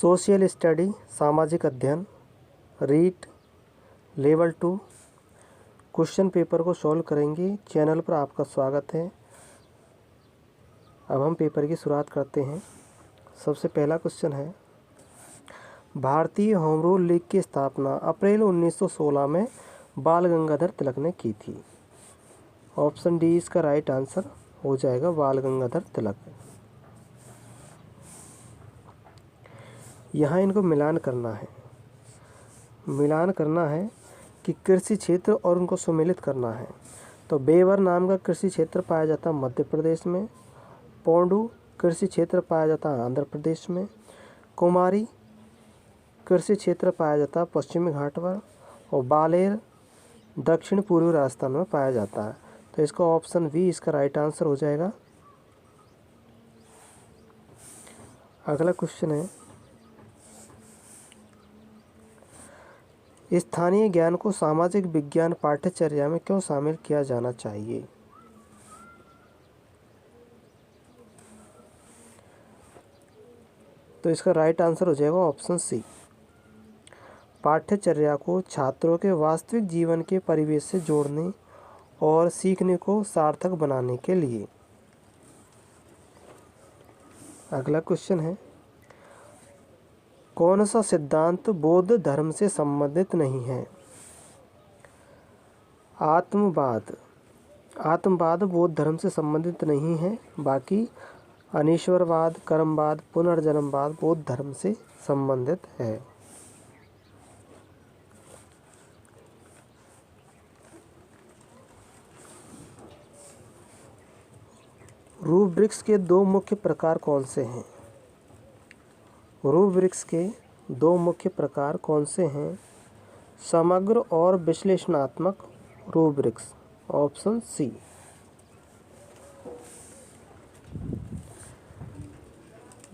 Social study सामाजिक अध्ययन REET level 2 question paper को सॉल्व करेंगे। चैनल पर आपका स्वागत है। अब हम पेपर की शुरुआत करते हैं। सबसे पहला क्वेश्चन है, भारतीय होम रूल लीग की स्थापना अप्रैल 1916 में बाल गंगाधर तिलक ने की थी। ऑप्शन डी इसका राइट आंसर हो जाएगा, बाल गंगाधर तिलक। यहाँ इनको मिलान करना है कि कृषि क्षेत्र और उनको सम्मिलित करना है। तो बेवर नाम का कृषि क्षेत्र पाया जाता है मध्य प्रदेश में, पौंडू कृषि क्षेत्र पाया जाता है आंध्र प्रदेश में, कुमारी कृषि क्षेत्र पाया जाता है पश्चिमी घाट पर, और बालेर दक्षिण पूर्वी राजस्थान में पाया जाता है। तो इसका ऑप्शन बी इसका राइट आंसर हो जाएगा। अगला क्वेश्चन है, स्थानीय ज्ञान को सामाजिक विज्ञान पाठ्यचर्या में क्यों शामिल किया जाना चाहिए? तो इसका राइट आंसर हो जाएगा ऑप्शन सी। पाठ्यचर्या को छात्रों के वास्तविक जीवन के परिवेश से जोड़ने और सीखने को सार्थक बनाने के लिए। अगला क्वेश्चन है, कौन सा सिद्धांत बौद्ध धर्म से संबंधित नहीं है? आत्मवाद बौद्ध धर्म से संबंधित नहीं है, बाकी अनीश्वरवाद, कर्मवाद, पुनर्जन्मवाद बौद्ध धर्म से संबंधित है। रूब्रिक्स के दो मुख्य प्रकार कौन से हैं? रूब्रिक्स के दो मुख्य प्रकार कौन से हैं? समग्र और विश्लेषणात्मक rubrics. Option C.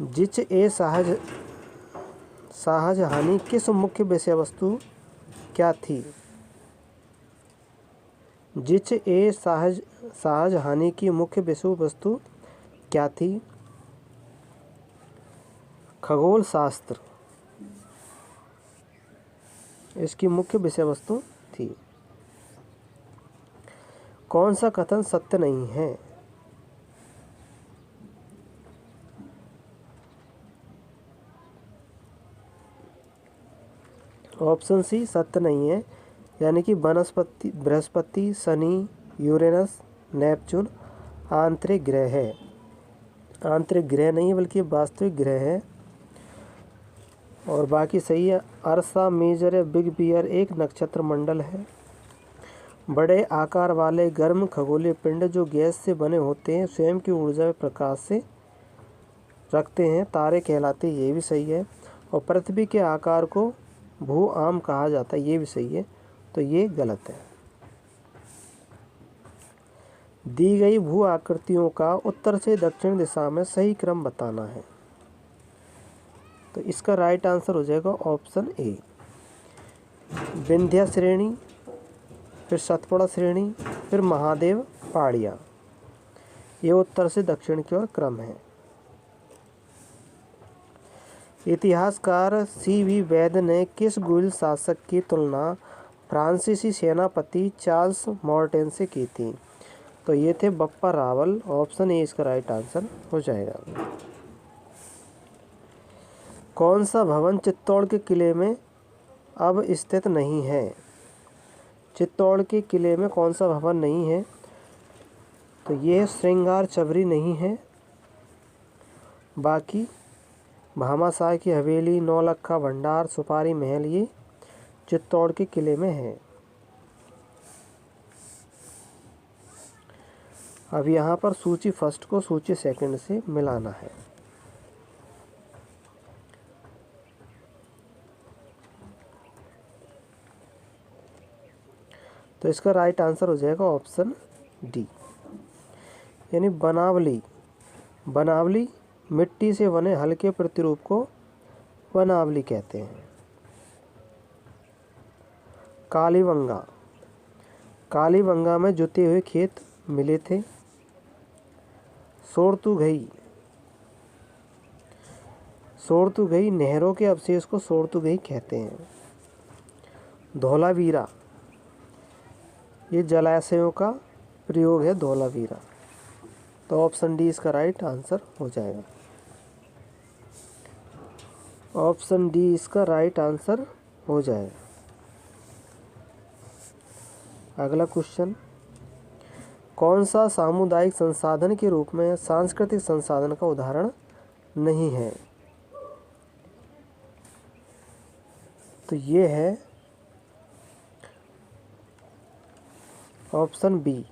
Zij i Shahjahani किस मुख्य विषय वस्तु क्या थी? जिच ए शाहजहानी की मुख्य विषय वस्तु क्या थी? खगोल शास्त्र इसकी मुख्य विषय वस्तु थी। कौन सा कथन सत्य नहीं है? ऑप्शन सी सत्य नहीं है, यानी कि बृहस्पति, शनि, यूरेनस, नेपच्यून आंतरिक ग्रह है। आंतरिक ग्रह नहीं है बल्कि वास्तविक ग्रह है। और बाकी सही है। अर्सा मेजर या बिग बियर एक नक्षत्र मंडल है। बड़े आकार वाले गर्म खगोलीय पिंड जो गैस से बने होते हैं, स्वयं की ऊर्जा व प्रकाश से रखते हैं, तारे कहलाते हैं, ये भी सही है। और पृथ्वी के आकार को भू आम कहा जाता है, ये भी सही है। तो ये गलत है। दी गई भू आकृतियों का उत्तर से दक्षिण दिशा में सही क्रम बताना है। तो इसका राइट आंसर हो जाएगा ऑप्शन ए। विंध्या श्रेणी, फिर सतपुड़ा श्रेणी, फिर महादेव पहाड़ियाँ, ये उत्तर से दक्षिण की ओर क्रम है। इतिहासकार सी.वी. वैद ने किस गुइल शासक की तुलना फ्रांसीसी सेनापति चार्ल्स मॉर्टेन से की थी? तो ये थे बप्पा रावल। ऑप्शन ए इसका राइट आंसर हो जाएगा। कौन सा भवन चित्तौड़ के किले में अब स्थित नहीं है? चित्तौड़ के किले में कौन सा भवन नहीं है? तो ये श्रृंगार चबरी नहीं है, बाकी भामाशाह की हवेली, नौलखा भंडार, सुपारी महल ये चित्तौड़ के किले में है। अब यहाँ पर सूची फर्स्ट को सूची सेकंड से मिलाना है। तो इसका राइट आंसर हो जाएगा ऑप्शन डी, यानी बनावली मिट्टी से बने हल्के प्रतिरूप को बनावली कहते हैं। कालीबंगा में जुते हुए खेत मिले थे। सोरतुघई सोरतुगई, नहरों के अवशेष को सोरतुगई कहते हैं। धौलावीरा, ये जलाशयों का प्रयोग है धौलावीरा। तो ऑप्शन डी इसका राइट आंसर हो जाएगा। ऑप्शन डी इसका राइट आंसर हो जाएगा। अगला क्वेश्चन, कौन सा सामुदायिक संसाधन के रूप में सांस्कृतिक संसाधन का उदाहरण नहीं है? तो ये है ऑप्शन बी,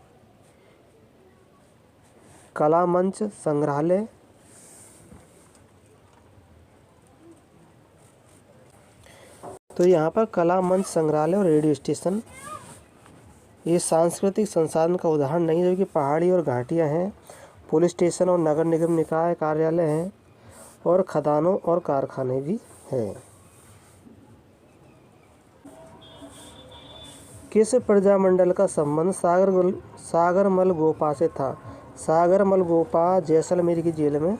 कला मंच संग्रहालय। तो यहाँ पर कला मंच संग्रहालय और रेडियो स्टेशन ये सांस्कृतिक संसाधन का उदाहरण नहीं है, जबकि पहाड़ी और घाटियाँ हैं, पुलिस स्टेशन और नगर निगम निकाय कार्यालय हैं, और खदानों और कारखाने भी हैं। किस प्रजामंडल का संबंध सागरमल गोपा से था? सागरमल गोपा जैसलमेर की जेल में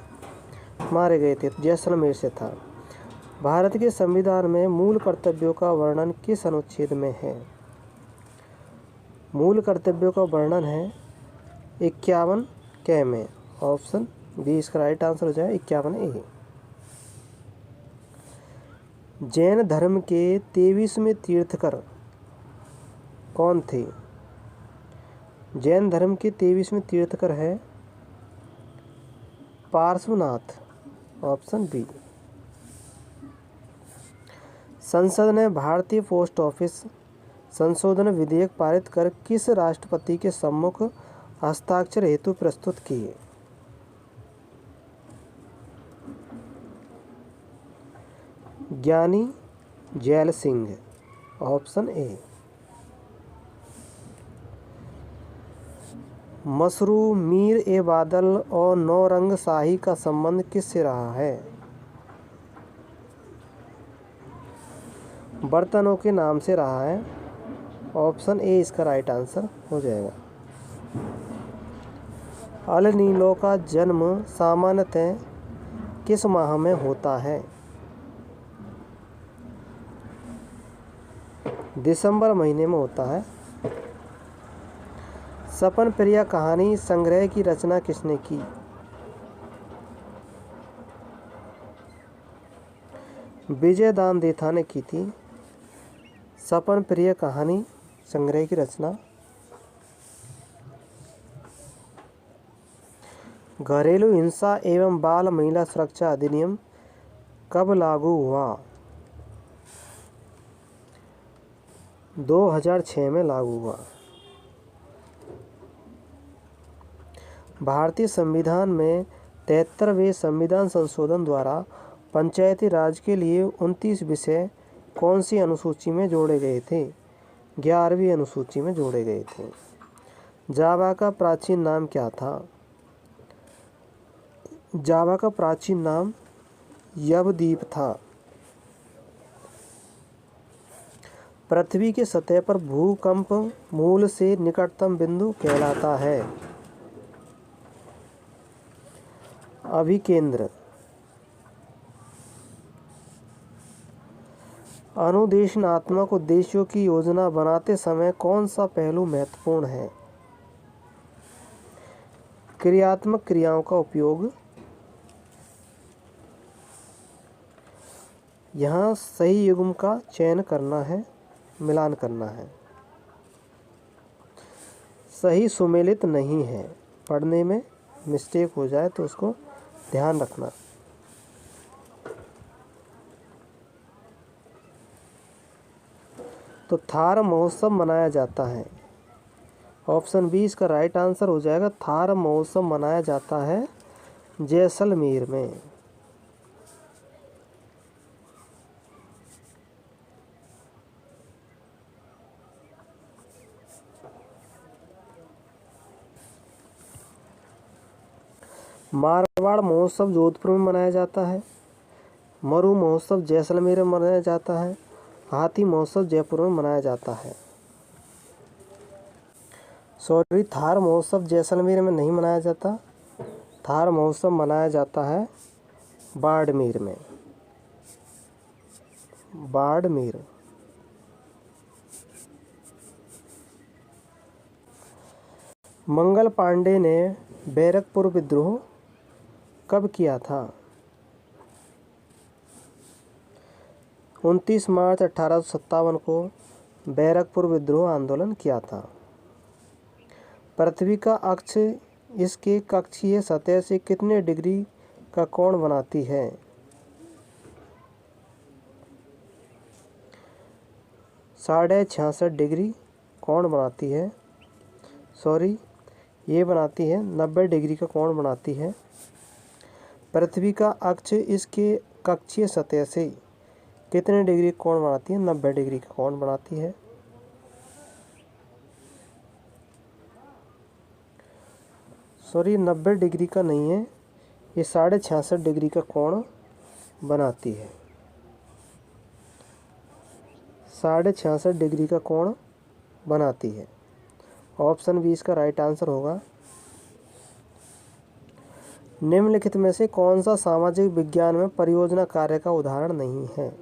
मारे गए थे, जैसलमेर से था। भारत के संविधान में मूल कर्तव्यों का वर्णन किस अनुच्छेद में है? मूल कर्तव्यों का वर्णन है 51 क में। ऑप्शन बी इसका राइट आंसर हो जाए 51 ए। जैन धर्म के 23वें तीर्थकर कौन थे? जैन धर्म के 23वें तीर्थकर है पार्श्वनाथ। Option B. संसद ने भारतीय पोस्ट ऑफिस संशोधन विधेयक पारित कर किस राष्ट्रपति के सम्मुख हस्ताक्षर हेतु प्रस्तुत किए? ज्ञानी जैल सिंह। Option A. मसरू, मीर ए बादल और नौरंग शाही का संबंध किससे रहा है? बर्तनों के नाम से रहा है। ऑप्शन ए इसका राइट आंसर हो जाएगा। अल नीनो का जन्म सामान्यतः किस माह में होता है? दिसंबर महीने में होता है। सपन प्रिया कहानी संग्रह की रचना किसने की? विजय दान देथा ने की थी सपन प्रिय कहानी संग्रह की रचना। घरेलू हिंसा एवं बाल महिला सुरक्षा अधिनियम कब लागू हुआ? 2006 में लागू हुआ। भारतीय संविधान में 73वें संविधान संशोधन द्वारा पंचायती राज के लिए 29 विषय कौन सी अनुसूची में जोड़े गए थे? 11वीं अनुसूची में जोड़े गए थे। जावा का प्राचीन नाम क्या था? जावा का प्राचीन नाम यवद्वीप था। पृथ्वी की सतह पर भूकंप मूल से निकटतम बिंदु कहलाता है? अभिकेंद्र। अनुदेशनात्मक उद्देश्यों की योजना बनाते समय कौन सा पहलू महत्वपूर्ण है? क्रियात्मक क्रियाओं का उपयोग। यहाँ सही युग्म का चयन करना है, मिलान करना है। सही सुमेलित नहीं है, पढ़ने में मिस्टेक हो जाए तो उसको ध्यान रखना। तो थार महोत्सव मनाया जाता है। ऑप्शन बी इसका राइट आंसर हो जाएगा। थार महोत्सव मनाया जाता है जैसलमेर में। मारवाड़ महोत्सव जोधपुर में मनाया जाता है। मरु महोत्सव जैसलमेर में मनाया जाता है। हाथी महोत्सव जयपुर में मनाया जाता है। सॉरी, थार महोत्सव जैसलमेर में नहीं मनाया जाता। थार महोत्सव मनाया जाता है बाड़मेर में। बाड़मेर। मंगल पांडे ने बैरकपुर विद्रोह कब किया था? 29 मार्च 1857 को बैरकपुर विद्रोह आंदोलन किया था। पृथ्वी का अक्ष इसके कक्षीय सतह से कितने डिग्री का कोण बनाती है? 66.5 डिग्री कोण बनाती है। ये बनाती है 90 डिग्री का कोण बनाती है। पृथ्वी का अक्ष इसके कक्षीय सतह से कितने डिग्री कोण बनाती है? 90 डिग्री का कोण बनाती है। सॉरी, 90 डिग्री का नहीं है, ये 66.5 डिग्री का कोण बनाती है। 66.5 डिग्री का कोण बनाती है। ऑप्शन बी इसका राइट आंसर होगा। निम्नलिखित में से कौन सा सामाजिक विज्ञान में परियोजना कार्य का उदाहरण नहीं है?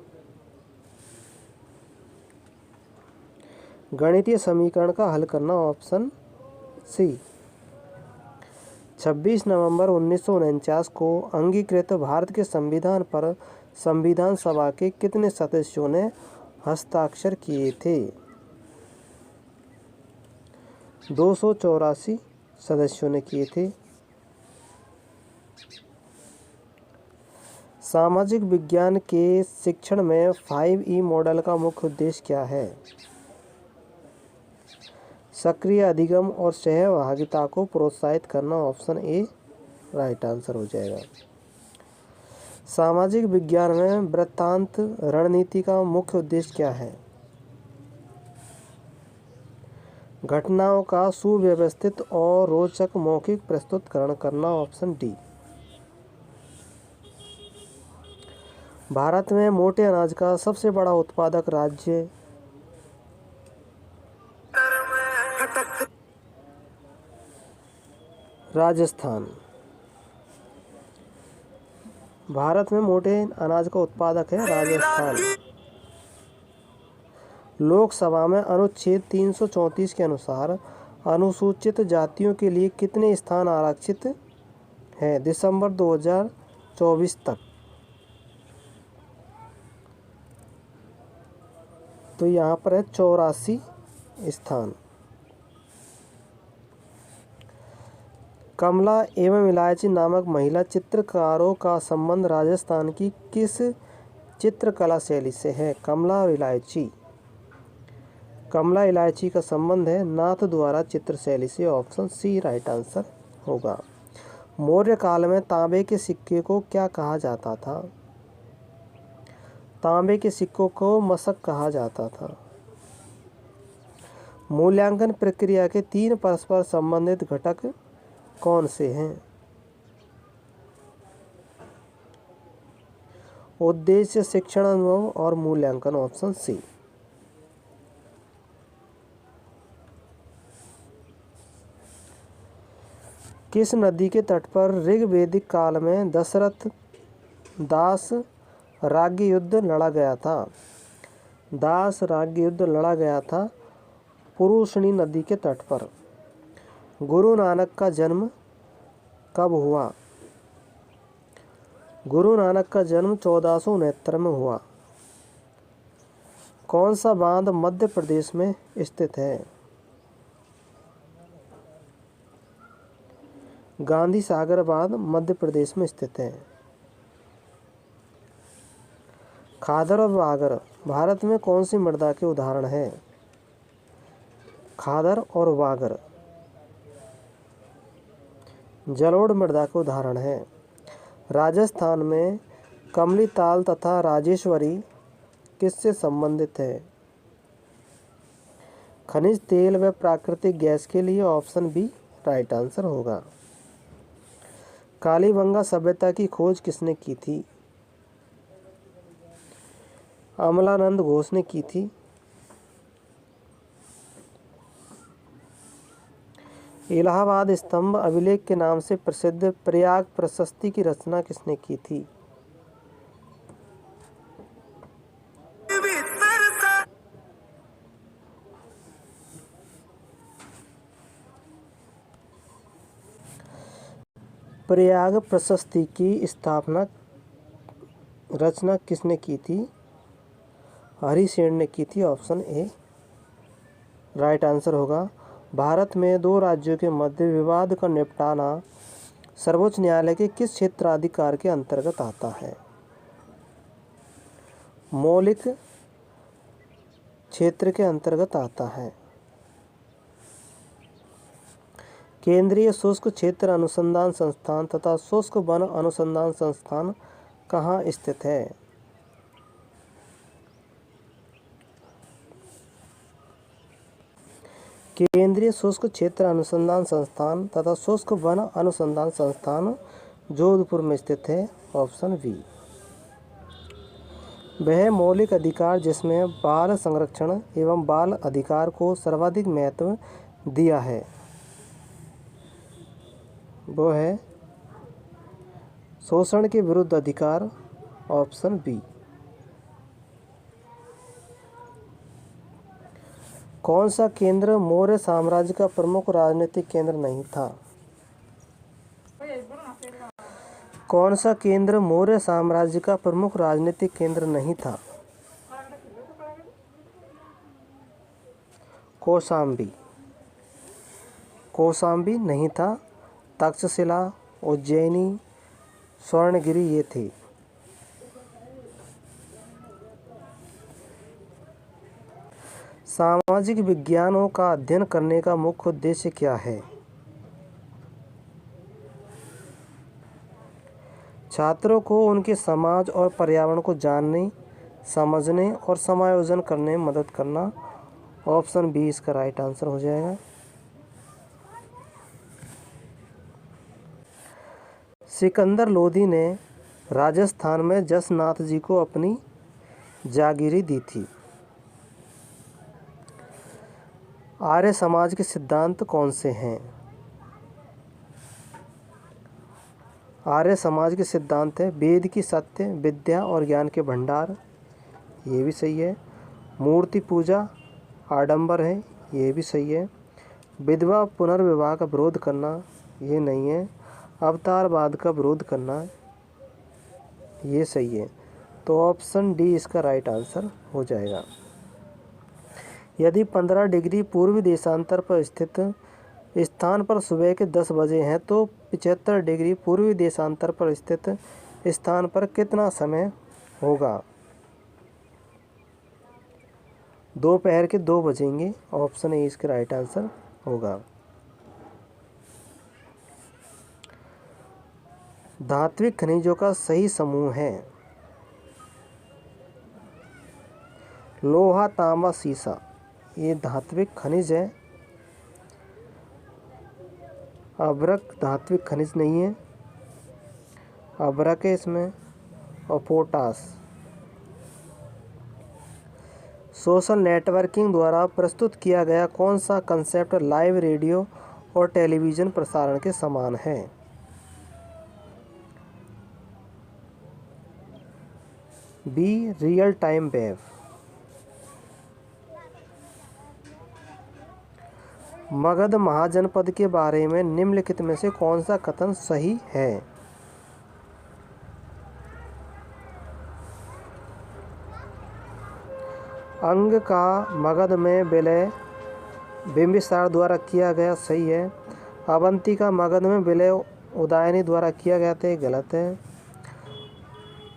गणितीय समीकरण का हल करना, ऑप्शन सी। 26 नवंबर 1949 को अंगीकृत भारत के संविधान पर संविधान सभा के कितने सदस्यों ने हस्ताक्षर किए थे? 284 सदस्यों ने किए थे। सामाजिक विज्ञान के शिक्षण में 5E मॉडल का मुख्य उद्देश्य क्या है? सक्रिय अधिगम और सहभागिता को प्रोत्साहित करना, ऑप्शन ए राइट आंसर हो जाएगा। सामाजिक विज्ञान में वृत्तांत रणनीति का मुख्य उद्देश्य क्या है? घटनाओं का सुव्यवस्थित और रोचक मौखिक प्रस्तुतिकरण करना, ऑप्शन डी। भारत में मोटे अनाज का सबसे बड़ा उत्पादक राज्य राजस्थान। भारत में मोटे अनाज का उत्पादक है राजस्थान। लोकसभा में अनुच्छेद 334 के अनुसार अनुसूचित जातियों के लिए कितने स्थान आरक्षित हैं दिसंबर 2024 तक? तो यहाँ पर है 84 स्थान। कमला एवं इलायची नामक महिला चित्रकारों का संबंध राजस्थान की किस चित्रकला शैली से है? कमला और इलायची, कमला इलायची का संबंध है नाथ द्वारा चित्र शैली से, ऑप्शन सी राइट आंसर होगा। मौर्य काल में तांबे के सिक्के को क्या कहा जाता था? तांबे के सिक्कों को मशक कहा जाता था। मूल्यांकन प्रक्रिया के 3 परस्पर संबंधित घटक कौन से हैं? उद्देश्य, शिक्षण अनुभव और मूल्यांकन, ऑप्शन सी। किस नदी के तट पर ऋग्वैदिक काल में दशरथ दास राज्य युद्ध लड़ा गया था? दास राज्य युद्ध लड़ा गया था पुरुषनी नदी के तट पर। गुरु नानक का जन्म कब हुआ? गुरु नानक का जन्म 1469 में हुआ। कौन सा बांध मध्य प्रदेश में स्थित है? गांधी सागर बांध मध्य प्रदेश में स्थित है। खादर और वागर भारत में कौन सी मृदा के उदाहरण हैं? खादर और वागर जलोढ़ मृदा के उदाहरण हैं। राजस्थान में कमली ताल तथा राजेश्वरी किससे संबंधित है? खनिज तेल व प्राकृतिक गैस के लिए, ऑप्शन बी राइट आंसर होगा। कालीबंगा सभ्यता की खोज किसने की थी? अमलानंद घोष ने की थी। इलाहाबाद स्तंभ अभिलेख के नाम से प्रसिद्ध प्रयाग प्रशस्ति की रचना किसने की थी? प्रयाग प्रशस्ति की स्थापना रचना किसने की थी? हरिसेन ने की थी। ऑप्शन ए राइट आंसर होगा। भारत में दो राज्यों के मध्य विवाद का निपटाना सर्वोच्च न्यायालय के किस क्षेत्राधिकार के अंतर्गत आता है? मौलिक क्षेत्र के अंतर्गत आता है। केंद्रीय शुष्क क्षेत्र अनुसंधान संस्थान तथा शुष्क वन अनुसंधान संस्थान कहाँ स्थित है? केंद्रीय शुष्क क्षेत्र अनुसंधान संस्थान तथा शुष्क वन अनुसंधान संस्थान जोधपुर में स्थित है। Option B. वह मौलिक अधिकार जिसमें बाल संरक्षण एवं बाल अधिकार को सर्वाधिक महत्व दिया है वो है शोषण के विरुद्ध अधिकार। Option B. कौन सा केंद्र मौर्य साम्राज्य का प्रमुख राजनीतिक केंद्र नहीं था? कौन सा केंद्र मौर्य साम्राज्य का प्रमुख राजनीतिक केंद्र नहीं था? कौशाम्बी। कौशाम्बी नहीं था। तक्षशिला, उज्जैनी, स्वर्णगिरी ये थे। सामाजिक विज्ञानों का अध्ययन करने का मुख्य उद्देश्य क्या है? छात्रों को उनके समाज और पर्यावरण को जानने, समझने और समायोजन करने में मदद करना। ऑप्शन बी इसका राइट आंसर हो जाएगा। सिकंदर लोदी ने राजस्थान में जसनाथ जी को अपनी जागीरी दी थी। आर्य समाज के सिद्धांत कौन से हैं? आर्य समाज के सिद्धांत है वेद की सत्य, विद्या और ज्ञान के भंडार, ये भी सही है। मूर्ति पूजा आडंबर है, ये भी सही है। विधवा पुनर्विवाह का विरोध करना, ये नहीं है। अवतारवाद का विरोध करना, ये सही है। तो ऑप्शन डी इसका राइट आंसर हो जाएगा। यदि 15 डिग्री पूर्वी देशांतर पर स्थित स्थान पर सुबह के 10 बजे हैं तो 75 डिग्री पूर्वी देशांतर पर स्थित स्थान पर कितना समय होगा? दोपहर के 2 बजेंगे। ऑप्शन ए इसका राइट आंसर होगा। धात्विक खनिजों का सही समूह है लोहा, तांबा, सीसा। ये धात्विक खनिज है। अभ्रक धात्विक खनिज नहीं है। अभ्रक है इसमें और पोटास। सोशल नेटवर्किंग द्वारा प्रस्तुत किया गया कौन सा कंसेप्ट लाइव रेडियो और टेलीविज़न प्रसारण के समान है? B real time wave. Magadha mahajanapada के बारे में निम्नलिखित में से कौन सा कथन सही है? अंग का मगध में विलय बिंबिसार द्वारा किया गया, सही है। अवंती का मगध में विलय उदयनी द्वारा किया गया था, गलत है।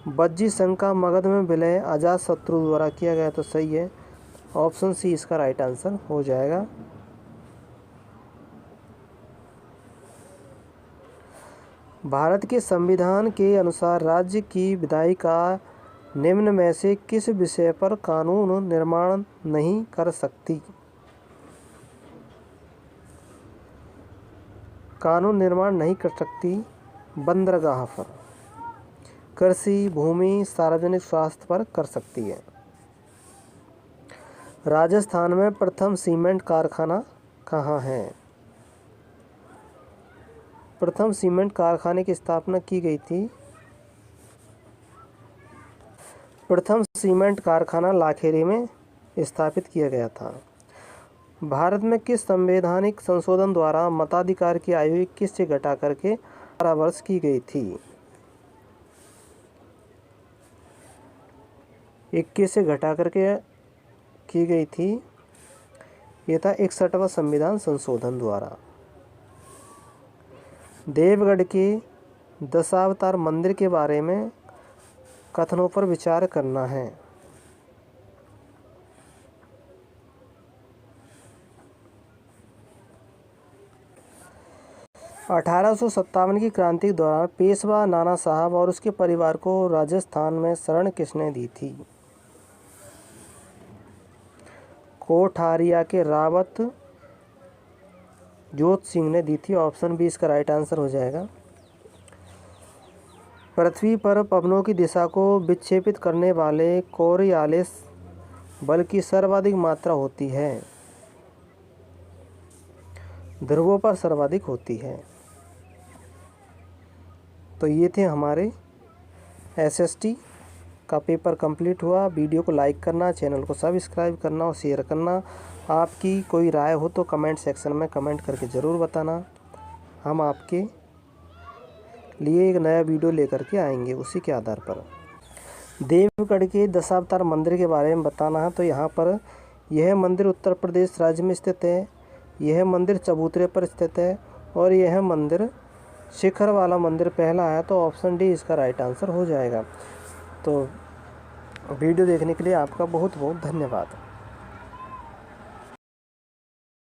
बज्जी संघ का मगध में विलय अजातशत्रु द्वारा किया गया तो सही है। ऑप्शन सी इसका राइट आंसर हो जाएगा। भारत के संविधान के अनुसार राज्य की विधायिका निम्न में से किस विषय पर कानून निर्माण नहीं कर सकती? कानून निर्माण नहीं कर सकती बंदरगाह पर। कृषि, भूमि, सार्वजनिक स्वास्थ्य पर कर सकती है। राजस्थान में प्रथम सीमेंट कारखाना कहाँ है? प्रथम सीमेंट कारखाने की स्थापना की गई थी। प्रथम सीमेंट कारखाना लाखेरी में स्थापित किया गया था। भारत में किस संवैधानिक संशोधन द्वारा मताधिकार की आयु 21 से घटा करके 12 वर्ष की गई थी। 21 से घटा करके की गई थी। ये था 61वां संविधान संशोधन द्वारा। देवगढ़ के दशावतार मंदिर के बारे में कथनों पर विचार करना है। अठारह सौ सत्तावन की क्रांति के दौरान पेशवा नाना साहब और उसके परिवार को राजस्थान में शरण किसने दी थी? कोठारिया के रावत जोत सिंह ने दी थी। ऑप्शन बी इसका राइट आंसर हो जाएगा। पृथ्वी पर पवनों की दिशा को विक्षेपित करने वाले कोरियालिस बल की सर्वाधिक मात्रा होती है? ध्रुवों पर सर्वाधिक होती है। तो ये थे हमारे एसएसटी का पेपर कंप्लीट हुआ। वीडियो को लाइक करना, चैनल को सब्सक्राइब करना और शेयर करना। आपकी कोई राय हो तो कमेंट सेक्शन में कमेंट करके ज़रूर बताना। हम आपके लिए एक नया वीडियो लेकर के आएंगे उसी के आधार पर। देवगढ़ के दशावतार मंदिर के बारे में बताना है तो यहाँ पर यह मंदिर उत्तर प्रदेश राज्य में स्थित है। यह मंदिर चबूतरे पर स्थित है और यह मंदिर शिखर वाला मंदिर पहला है। तो ऑप्शन डी इसका राइट आंसर हो जाएगा। तो वीडियो देखने के लिए आपका बहुत बहुत धन्यवाद।